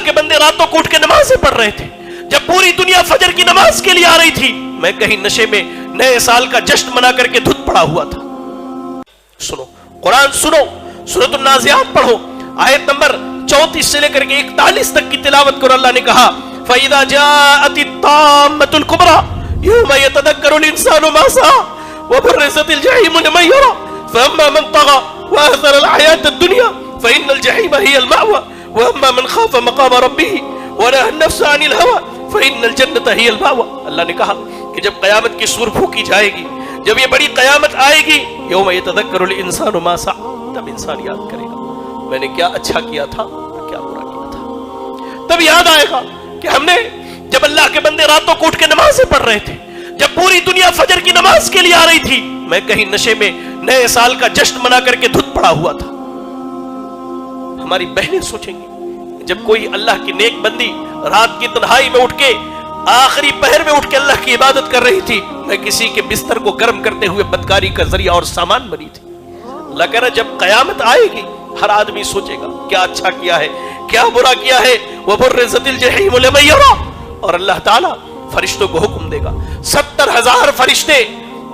کے بندے راتوں کو اٹھ کے نمازیں پڑھ رہے تھے، جب پوری دنیا فجر کی نماز کے لیے آ رہی تھی، میں کہیں نشے میں نئے سال کا جشن منا کر کے دھت پڑا ہوا تھا۔ سنو قرآن، سنو سورۃ النازعات پڑھو، آیت نمبر 34 سے لے کر کے 41 تک کی تلاوت کرو۔ اللہ نے کہا فَإِذَا جَاءَتِ الطَّامَّةُ الْكُبْرَى يَوْمَ يَتَذَكَّرُ الْإِنسَانُ مَا سَعَىٰ وَبُرِّزَتِ الْجَحِيمُ لِمَن يَرَىٰ فَأَمَّا مَن طَغَىٰ وَآثَرَ الْحَيَاةَ الدُّنْيَا فَإِنَّ الْجَحِيمَ هِيَ الْمَأْوَىٰ وَأَمَّا مَن خَافَ مَقَامَ رَبِّهِ وَنَهَى النَّفْسَ عَنِ الْهَوَىٰ فَإِنَّ الْجَنَّةَ هِيَ الْمَأْوَىٰ۔ اللہ نے کہا کہ جب قیامت کی سور پھونکی جائے گی، جب یہ بڑی قیامت آئے گی، یوم یتذکر الانسان ما سعى، تب انسان یاد کرے گا میں نے کیا اچھا کیا تھا اور کیا برا کیا تھا۔ تب یاد آئے گا کہ ہم نے جب اللہ کے بندے راتوں کو اٹھ کے نمازیں پڑھ رہے تھے، جب پوری دنیا فجر کی نماز کے لیے آ رہی تھی، میں کہیں نشے میں نئے سال کا جشن منا کر کے دھت پڑا ہوا تھا۔ ہماری بہنیں سوچیں گی جب کوئی اللہ کی نیک بندی رات کی تنہائی میں اٹھ کے آخری پہر میں اٹھ کے اللہ کی عبادت کر رہی تھی، میں کسی کے بستر کو گرم کرتے ہوئے بدکاری کا ذریعہ اور سامان بنی تھی۔ اللہ کہہ رہا جب قیامت آئے گی ہر آدمی سوچے گا کیا اچھا کیا ہے کیا برا کیا ہے۔ وَبُرِّزَتِ الْجَحِيمُ لِمَن يَرَىٰ، اور اللہ تعالیٰ فرشتوں کو حکم دے گا، 70,000 فرشتے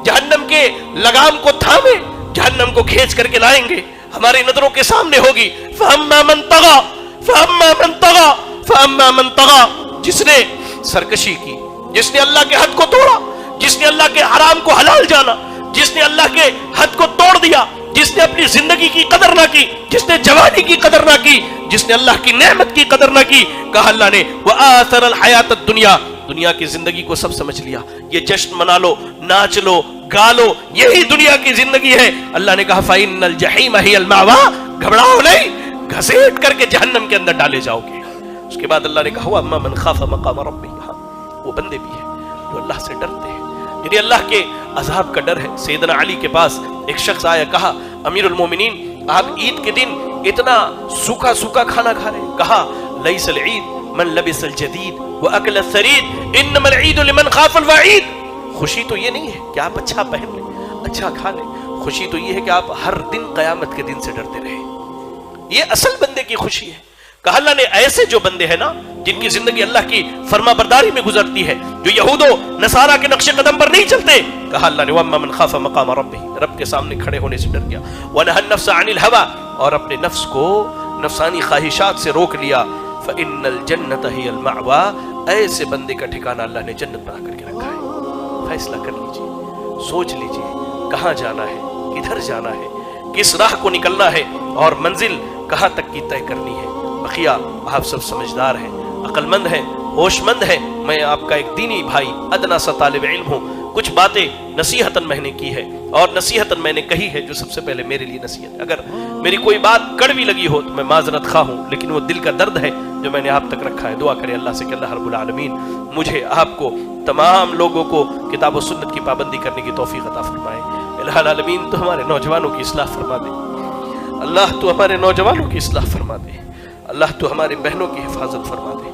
جہنم کے لگام کو تھامے جہنم کو کھینچ کر کے لائیں گے، ہماری نظروں کے سامنے ہوگی۔ فَأَمَّا مَن طَغَىٰ فَأَمَّا مَن طَغَىٰ فَأَمَّا مَن طَغَىٰ، جس نے سرکشی کی، جس نے اللہ کے حد کو توڑا، جس نے اللہ کے حرام کو حلال جانا، جس نے اللہ کے حد کو توڑ دیا، جس نے اپنی زندگی کی قدر نہ کی، جس نے جوانی کی قدر نہ کی، جس نے اللہ کی نعمت کی قدر نہ کی، کہا اللہ نے وَآثَرَ الْحَيَاةَ الدُّنْيَا، دنیا کی زندگی کو سب سمجھ لیا، یہ جشن منا لو، ناچ لو، گا لو، یہی دنیا کی زندگی ہے۔ اللہ نے کہا فَإِنَّ الْجَحِيمَ هِيَ الْمَأْوَىٰ، گھبراؤ نہیں، گھسیٹ کر کے جہنم کے اندر ڈالے جاؤ گے۔ اس کے بعد اللہ نے کہا وَأَمَّا مَنْ خَافَ مَقَامَ رَبِّهِ، وہ بندے بھی ہیں جو اللہ سے ڈرتے ہیں، یعنی اللہ کے عذاب کا ڈر ہے۔ سیدنا علی کے پاس ایک شخص آیا، کہا امیر المومنین آپ عید کے دن اتنا سوکھا سوکھا کھانا کھا رہے ہیں؟ کہا لیس العید من لبس الجدید واکل الثرید انما العید لمن خاف الوعید، خوشی تو یہ نہیں ہے کہ آپ اچھا پہن لیں، اچھا کھا لیں، خوشی تو یہ ہے کہ آپ ہر دن قیامت کے دن سے ڈرتے رہیں، یہ اصل بندے کی خوشی ہے۔ کہا اللہ نے ایسے جو بندے ہیں نا جن کی زندگی اللہ کی فرما برداری میں گزرتی ہے، جو یہود و نصارہ کے نقش قدم پر نہیں چلتے، کہا اللہ نے وَأَمَّا مَنْ خَافَ مَقَامَ رَبِّهِ، رب کے سامنے کھڑے ہونے سے ڈر گیا، وَنَهَى النَّفْسَ عَنِ الْهَوَىٰ، اور اپنے نفس کو نفسانی خواہشات سے روک لیا، فَإِنَّ الْجَنَّةَ هِيَ الْمَأْوَىٰ، ایسے بندے کا ٹھکانہ اللہ نے جنت بنا کر کے رکھا ہے۔ فیصلہ کر لیجئے، سوچ لیجئے کہاں جانا ہے، کدھر جانا ہے، کس راہ کو نکلنا ہے اور منزل کہاں تک کی طے کرنی ہے۔ بقیہ آپ سب سمجھدار ہیں، عقل مند ہیں، ہوش مند ہیں، میں آپ کا ایک دینی بھائی ادنا سا طالب علم ہوں، کچھ باتیں نصیحتاً میں نے کی ہے اور نصیحتاً میں نے کہی ہے جو سب سے پہلے میرے لیے نصیحت ہے۔ اگر میری کوئی بات کڑوی لگی ہو تو میں معذرت خواہ ہوں، لیکن وہ دل کا درد ہے جو میں نے آپ تک رکھا ہے۔ دعا کریں اللہ سے کہ اللہ رب العالمین مجھے آپ کو تمام لوگوں کو کتاب و سنت کی پابندی کرنے کی توفیق عطا فرمائے۔ الہ العالمین تو ہمارے نوجوانوں کی اصلاح فرما دے، اللہ تو ہمارے نوجوانوں کی اصلاح فرما دے، اللہ تو ہماری بہنوں کی حفاظت فرما دے،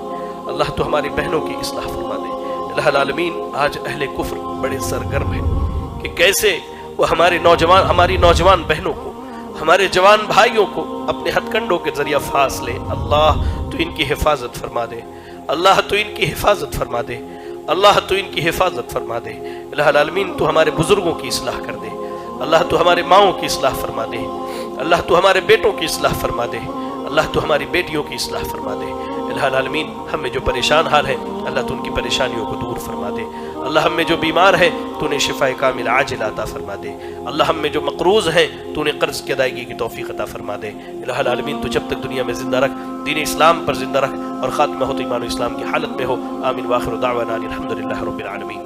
اللہ تو ہماری بہنوں کی اصلاح فرما دے۔ الہ العالمین آج اہل کفر بڑے سرگرم ہیں کہ کیسے وہ ہماری نوجوان بہنوں کو، ہمارے جوان بھائیوں کو اپنے ہتھ کنڈوں کے ذریعہ پھانس لے۔ اللہ تو ان کی حفاظت فرما دے، اللہ تو ان کی حفاظت فرما دے، اللہ تو ان کی حفاظت فرما دے۔ الہ العالمین تو ہمارے بزرگوں کی اصلاح کر دے، اللہ تو ہمارے ماؤں کی اصلاح فرما دے، اللہ تو ہمارے بیٹوں کی اصلاح فرما دے، اللہ تو ہماری بیٹیوں کی اصلاح فرما دے۔ الہ العالمین ہم میں جو پریشان حال ہے اللہ تو ان کی پریشانیوں کو دور فرما دے، اللہ ہم میں جو بیمار ہے تو انہیں شفاء کامل عاجل عطا فرما دے، اللہ ہم میں جو مقروض ہیں تو انہیں قرض کی ادائیگی کی توفیق عطا فرما دے۔ الہ العالمین تو جب تک دنیا میں زندہ رکھ، دین اسلام پر زندہ رکھ اور خاتمہ ہو تو ایمان و اسلام کی حالت میں ہو۔ آمین، وآخر دعوانا الحمدللہ رب العالمین۔